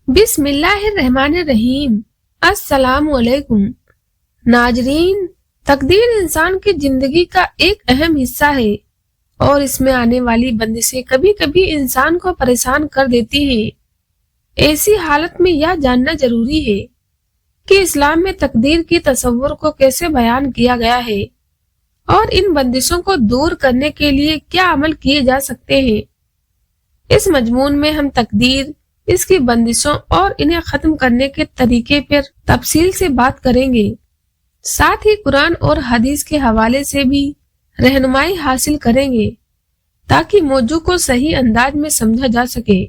بسم اللہ الرحمن الرحیم۔ السلام علیکم ناظرین، تقدیر انسان کی زندگی کا ایک اہم حصہ ہے اور اس میں آنے والی بندشیں کبھی کبھی انسان کو پریشان کر دیتی ہیں۔ ایسی حالت میں یہ جاننا ضروری ہے کہ اسلام میں تقدیر کی تصور کو کیسے بیان کیا گیا ہے اور ان بندشوں کو دور کرنے کے لیے کیا عمل کیے جا سکتے ہیں۔ اس مضمون میں ہم تقدیر، اس کی بندشوں اور انہیں ختم کرنے کے طریقے پر تفصیل سے بات کریں گے، ساتھ ہی قرآن اور حدیث کے حوالے سے بھی رہنمائی حاصل کریں گے تاکہ موضوع کو صحیح انداز میں سمجھا جا سکے۔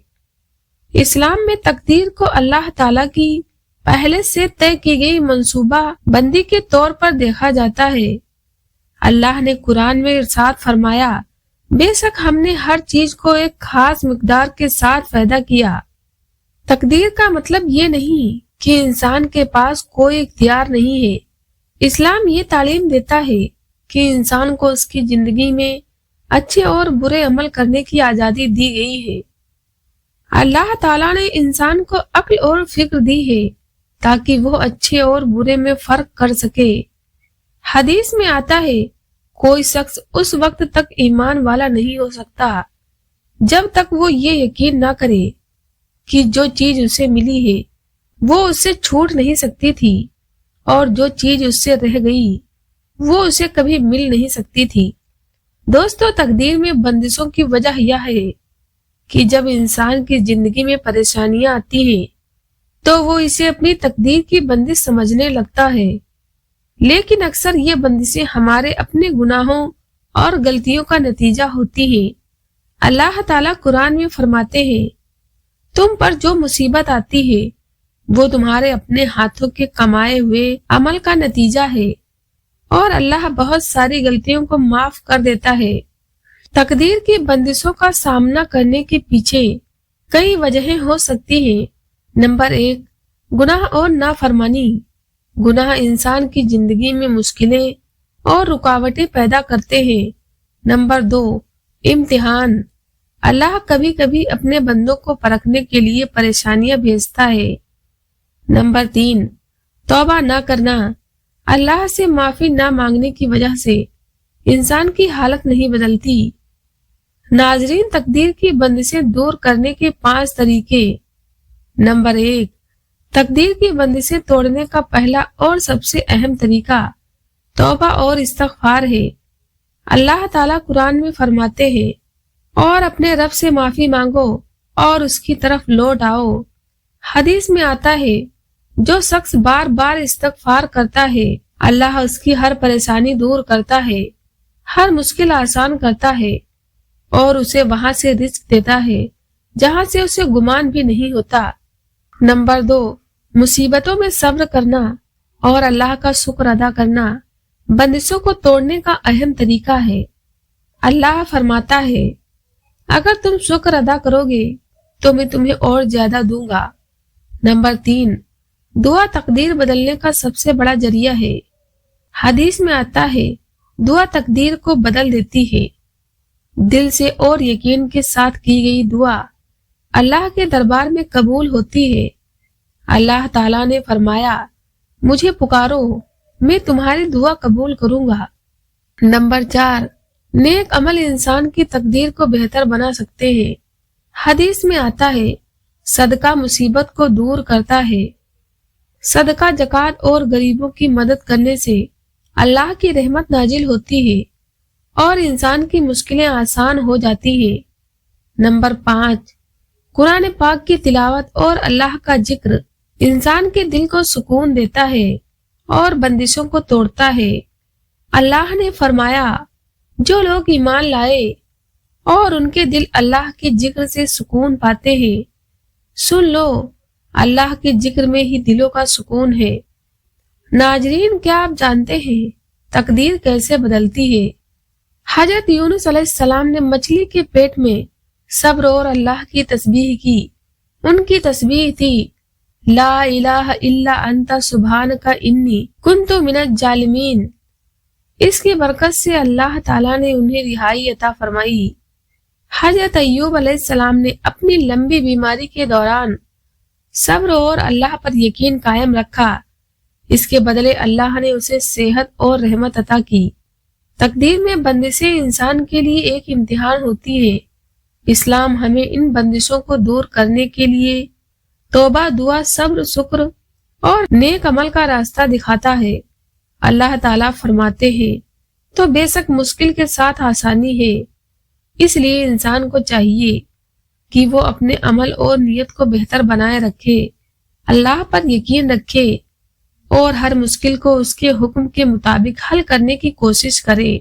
اسلام میں تقدیر کو اللہ تعالیٰ کی پہلے سے طے کی گئی منصوبہ بندی کے طور پر دیکھا جاتا ہے۔ اللہ نے قرآن میں ارشاد فرمایا، بے شک ہم نے ہر چیز کو ایک خاص مقدار کے ساتھ پیدا کیا۔ تقدیر کا مطلب یہ نہیں کہ انسان کے پاس کوئی اختیار نہیں ہے۔ اسلام یہ تعلیم دیتا ہے کہ انسان کو اس کی زندگی میں اچھے اور برے عمل کرنے کی آزادی دی گئی ہے۔ اللہ تعالیٰ نے انسان کو عقل اور فکر دی ہے تاکہ وہ اچھے اور برے میں فرق کر سکے۔ حدیث میں آتا ہے، کوئی شخص اس وقت تک ایمان والا نہیں ہو سکتا جب تک وہ یہ یقین نہ کرے کہ جو چیز اسے ملی ہے وہ اس سے چھوٹ نہیں سکتی تھی اور جو چیز اس سے رہ گئی وہ اسے کبھی مل نہیں سکتی تھی۔ دوستو، تقدیر میں بندشوں کی وجہ یہ ہے کہ جب انسان کی زندگی میں پریشانیاں آتی ہیں تو وہ اسے اپنی تقدیر کی بندش سمجھنے لگتا ہے، لیکن اکثر یہ بندشیں ہمارے اپنے گناہوں اور غلطیوں کا نتیجہ ہوتی ہیں۔ اللہ تعالیٰ قرآن میں فرماتے ہیں، تم پر جو مصیبت آتی ہے وہ تمہارے اپنے ہاتھوں کے کمائے ہوئے عمل کا نتیجہ ہے اور اللہ بہت ساری غلطیوں کو معاف کر دیتا ہے۔ تقدیر کی بندشوں کا سامنا کرنے کے پیچھے کئی وجہیں ہو سکتی ہیں۔ نمبر 1، گناہ اور نافرمانی۔ گناہ انسان کی زندگی میں مشکلیں اور رکاوٹیں پیدا کرتے ہیں۔ نمبر 2، امتحان۔ اللہ کبھی کبھی اپنے بندوں کو پرکھنے کے لیے پریشانیاں بھیجتا ہے۔ نمبر 3، توبہ نہ کرنا۔ اللہ سے معافی نہ مانگنے کی وجہ سے انسان کی حالت نہیں بدلتی۔ ناظرین، تقدیر کی بندشیں دور کرنے کے 5 طریقے۔ نمبر 1، تقدیر کی بندشیں توڑنے کا پہلا اور سب سے اہم طریقہ توبہ اور استغفار ہے۔ اللہ تعالیٰ قرآن میں فرماتے ہیں، اور اپنے رب سے معافی مانگو اور اس کی طرف لوٹ آؤ۔ حدیث میں آتا ہے، جو شخص بار بار استغفار کرتا ہے اللہ اس کی ہر پریشانی دور کرتا ہے، ہر مشکل آسان کرتا ہے اور اسے وہاں سے رزق دیتا ہے جہاں سے اسے گمان بھی نہیں ہوتا۔ نمبر 2، مصیبتوں میں صبر کرنا اور اللہ کا شکر ادا کرنا بندشوں کو توڑنے کا اہم طریقہ ہے۔ اللہ فرماتا ہے، اگر تم شکر ادا کرو گے تو میں تمہیں اور زیادہ دوں گا۔ نمبر 3، دعا تقدیر بدلنے کا سب سے بڑا ذریعہ ہے۔ حدیث میں آتا ہے، دعا تقدیر کو بدل دیتی ہے۔ دل سے اور یقین کے ساتھ کی گئی دعا اللہ کے دربار میں قبول ہوتی ہے۔ اللہ تعالیٰ نے فرمایا، مجھے پکارو، میں تمہاری دعا قبول کروں گا۔ نمبر 4، نیک عمل انسان کی تقدیر کو بہتر بنا سکتے ہیں۔ حدیث میں آتا ہے، صدقہ مصیبت کو دور کرتا ہے۔ صدقہ، زکوٰۃ اور غریبوں کی مدد کرنے سے اللہ کی رحمت نازل ہوتی ہے اور انسان کی مشکلیں آسان ہو جاتی ہیں۔ نمبر 5، قرآن پاک کی تلاوت اور اللہ کا ذکر انسان کے دل کو سکون دیتا ہے اور بندشوں کو توڑتا ہے۔ اللہ نے فرمایا، جو لوگ ایمان لائے اور ان کے دل اللہ کے ذکر سے سکون پاتے ہیں، سن لو، اللہ کے ذکر میں ہی دلوں کا سکون ہے۔ ناظرین، کیا آپ جانتے ہیں تقدیر کیسے بدلتی ہے؟ حضرت یونس علیہ السلام نے مچھلی کے پیٹ میں صبر اور اللہ کی تسبیح کی۔ ان کی تسبیح تھی، لا الہ الا انت سبحانک انی کنت من الظالمین۔ اس کی برکت سے اللہ تعالیٰ نے انہیں رہائی عطا فرمائی۔ حضرت ایوب علیہ السلام نے اپنی لمبی بیماری کے دوران صبر اور اللہ پر یقین قائم رکھا، اس کے بدلے اللہ نے اسے صحت اور رحمت عطا کی۔ تقدیر میں بندشیں انسان کے لیے ایک امتحان ہوتی ہے۔ اسلام ہمیں ان بندشوں کو دور کرنے کے لیے توبہ، دعا، صبر، شکر اور نیک عمل کا راستہ دکھاتا ہے۔ اللہ تعالیٰ فرماتے ہیں تو بے شک مشکل کے ساتھ آسانی ہے، اس لیے انسان کو چاہیے کہ وہ اپنے عمل اور نیت کو بہتر بنائے رکھے، اللہ پر یقین رکھے اور ہر مشکل کو اس کے حکم کے مطابق حل کرنے کی کوشش کرے۔